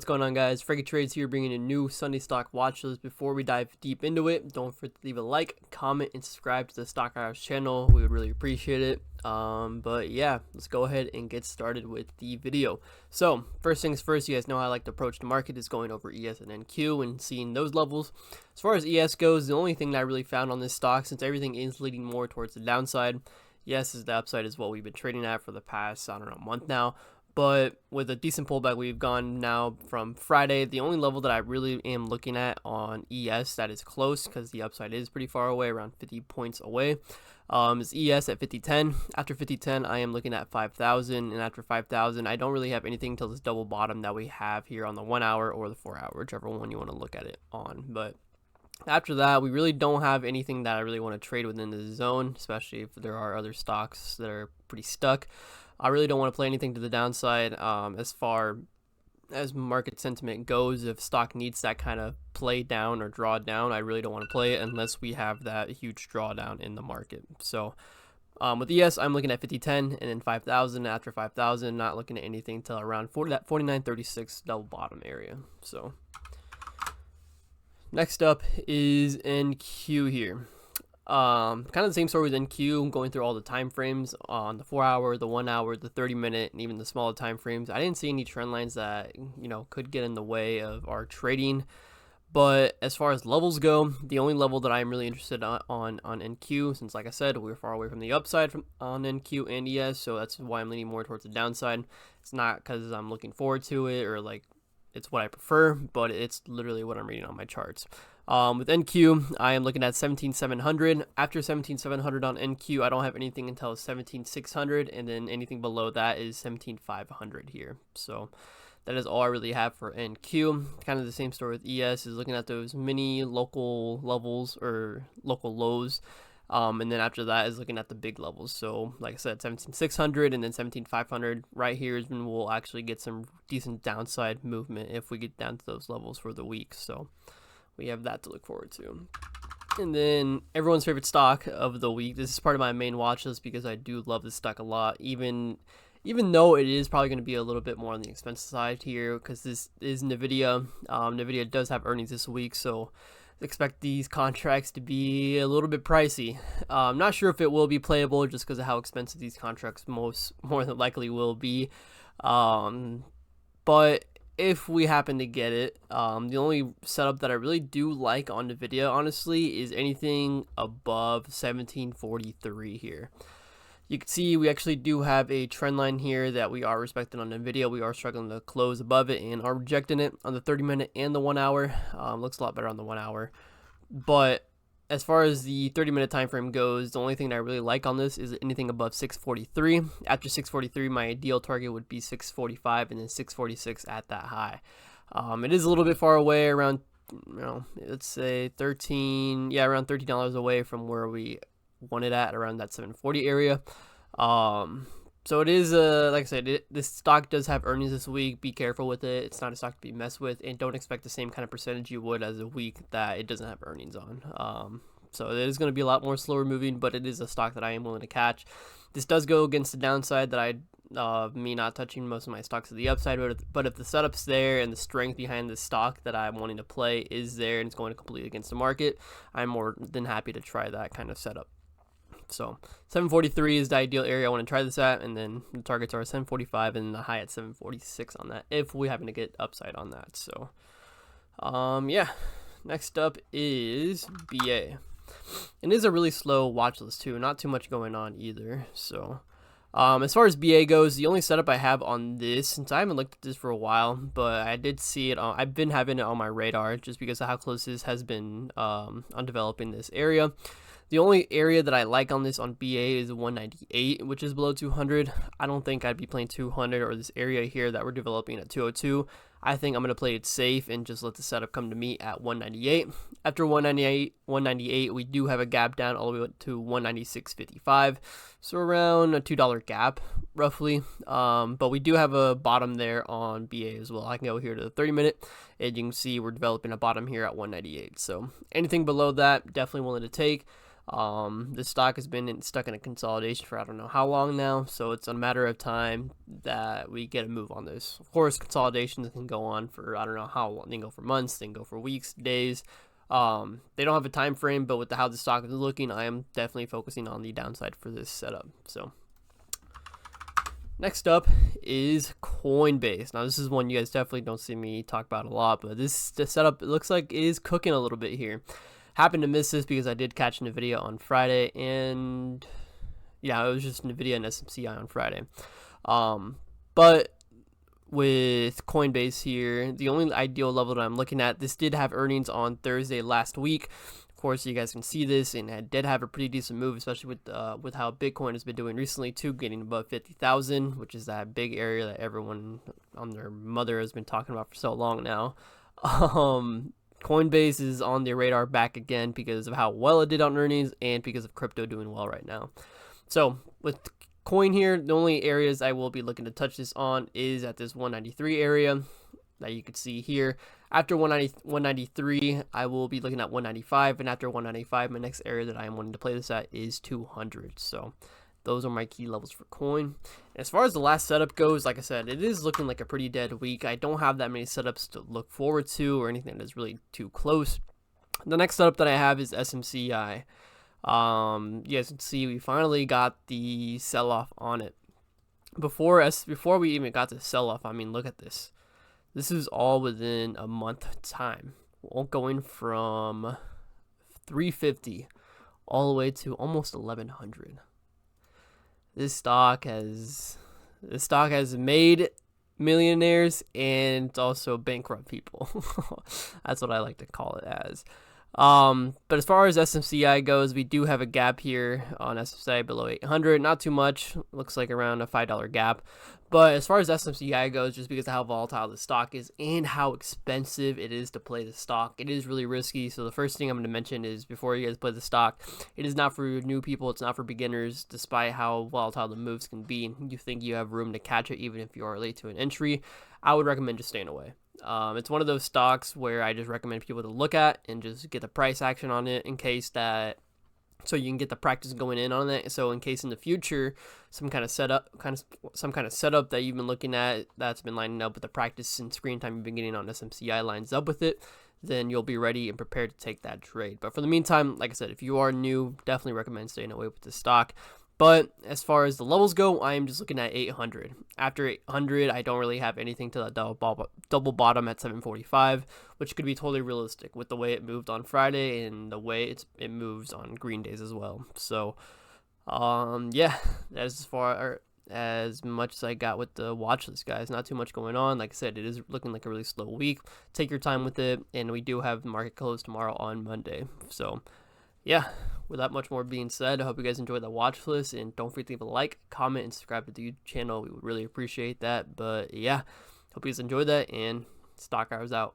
what's going on, guys? Frankie Trades here, bringing a new Sunday stock watch list. Before we dive deep into it, don't forget to leave a like, comment, and subscribe to the Stock Hours channel. We would really appreciate it. But yeah, let's go ahead and get started with the video. So first things first, you guys know how I like to approach the market is going over ES and NQ and seeing those levels. As far as ES goes, the only thing that I really found on this stock, since everything is leading more towards the downside, yes, is the upside is what we've been trading at for the past, I don't know, month now. But with a decent pullback, we've gone now from Friday. The only level that I really am looking at on ES that is close, because the upside is pretty far away, around 50 points away, is ES at 5010. After 5010, I am looking at 5,000, and after 5,000, I don't really have anything till this double bottom that we have here on the 1 hour or the 4 hour, whichever one you want to look at it on. But after that, we really don't have anything that I really want to trade within the zone, especially if there are other stocks that are pretty stuck. I really don't want to play anything to the downside. As far as market sentiment goes, if stock needs that kind of play down or draw down, I really don't want to play it unless we have that huge drawdown in the market. So with ES, I'm looking at 5010 and then 5,000. After 5,000, not looking at anything till around 49.36 double bottom area. So next up is NQ here. Kind of the same story with NQ, going through all the time frames on the 4 hour, the 1 hour, the 30-minute, and even the smaller time frames. I didn't see any trend lines that, could get in the way of our trading. But as far as levels go, the only level that I'm really interested on NQ, since like I said, we're far away from the upside on NQ and ES, so that's why I'm leaning more towards the downside. It's not because I'm looking forward to it or like it's what I prefer, but it's literally what I'm reading on my charts. With NQ, I am looking at 17,700. After 17,700 on NQ, I don't have anything until 17,600, and then anything below that is 17,500 here. So that is all I really have for NQ. Kind of the same story with ES, is looking at those mini local levels or local lows. And then after that is looking at the big levels. So like I said, 17,600 and then 17,500 right here is when we'll actually get some decent downside movement if we get down to those levels for the week. So we have that to look forward to. And then everyone's favorite stock of the week. This is part of my main watch list because I do love this stock a lot, even though it is probably going to be a little bit more on the expensive side here, because this is NVDA. NVDA does have earnings this week, so expect these contracts to be a little bit pricey. I'm not sure if it will be playable just because of how expensive these contracts more than likely will be. But if we happen to get it, the only setup that I really do like on NVIDIA, honestly, is anything above 1743 here. You can see we actually do have a trend line here that we are respecting on NVIDIA. We are struggling to close above it and are rejecting it on the 30-minute and the 1 hour. Looks a lot better on the 1 hour. But as far as the 30-minute time frame goes, the only thing that I really like on this is anything above 643. After 643, my ideal target would be 645 and then 646 at that high. It is a little bit far away, around, let's say around $13 away from where we want it at, around that 740 area. So it is, like I said, this stock does have earnings this week. Be careful with it. It's not a stock to be messed with, and don't expect the same kind of percentage you would as a week that it doesn't have earnings on. So it is going to be a lot more slower moving, but it is a stock that I am willing to catch. This does go against the downside that me not touching most of my stocks to the upside, but if the setup's there and the strength behind the stock that I'm wanting to play is there and it's going completely against the market, I'm more than happy to try that kind of setup. So 743 is the ideal area I want to try this at, and then the targets are 745 and the high at 746 on that if we happen to get upside on that. So yeah, next up is BA, and it is a really slow watch list too, not too much going on either. So as far as BA goes, the only setup I have on this, since I haven't looked at this for a while, but I did see it I've been having it on my radar just because of how close this has been on developing this area. The only area that I like on this on BA is 198, which is below 200. I don't think I'd be playing 200 or this area here that we're developing at 202. I think I'm going to play it safe and just let the setup come to me at 198. After 198, we do have a gap down all the way to 196.55. So around a $2 gap, roughly. But we do have a bottom there on BA as well. I can go here to the 30-minute, and you can see we're developing a bottom here at 198. So anything below that, definitely willing to take. This stock has been stuck in a consolidation for I don't know how long now, so it's a matter of time that we get a move on this. Of course, consolidations can go on for I don't know how long. They can go for months, they can go for weeks, days. They don't have a time frame, but with how the stock is looking, I am definitely focusing on the downside for this setup. So next up is Coinbase. Now this is one you guys definitely don't see me talk about a lot, but the setup, it looks like, is cooking a little bit here. Happened to miss this because I did catch NVDA on Friday, and yeah, it was just NVIDIA and SMCI on Friday. But with Coinbase here, the only ideal level that I'm looking at, this did have earnings on Thursday last week. Of course, you guys can see this, and it did have a pretty decent move, especially with how Bitcoin has been doing recently too, getting above 50,000, which is that big area that everyone on their mother has been talking about for so long now. Coinbase is on the radar back again because of how well it did on earnings and because of crypto doing well right now. So with coin here, the only areas I will be looking to touch this on is at this 193 area that you can see here. After 193, I will be looking at 195, and after 195, my next area that I am wanting to play this at is 200. So those are my key levels for coin. As far as the last setup goes, like I said, it is looking like a pretty dead week. I don't have that many setups to look forward to or anything that's really too close. The next setup that I have is SMCI. You guys can see we finally got the sell-off on it. Before we even got the sell-off, I mean, look at this. This is all within a month time. Going from 350 all the way to almost 1100. This stock has made millionaires, and it's also bankrupt people. That's what I like to call it as. But as far as SMCI goes, we do have a gap here on SMCI below 800. Not too much. Looks like around a $5 gap. But as far as SMCI goes, just because of how volatile the stock is and how expensive it is to play the stock, it is really risky. So the first thing I'm going to mention is, before you guys play the stock, it is not for new people. It's not for beginners. Despite how volatile the moves can be, you think you have room to catch it even if you are late to an entry, I would recommend just staying away. It's one of those stocks where I just recommend people to look at and just get the price action on it in case that, so you can get the practice going in on it. So in case in the future, some kind of setup that you've been looking at that's been lining up with the practice and screen time you've been getting on SMCI lines up with it, then you'll be ready and prepared to take that trade. But for the meantime, like I said, if you are new, definitely recommend staying away with the stock. But as far as the levels go, I am just looking at 800. After 800, I don't really have anything to that double bottom at 745, which could be totally realistic with the way it moved on Friday and the way it moves on green days as well. So, yeah, that's as far as much as I got with the watch list, guys. Not too much going on. Like I said, it is looking like a really slow week. Take your time with it, and we do have market close tomorrow on Monday. So, yeah, with that much more being said, I hope you guys enjoyed the watch list, and don't forget to leave a like, comment, and subscribe to the YouTube channel. We would really appreciate that. But yeah, hope you guys enjoyed that, and Stock Hours out.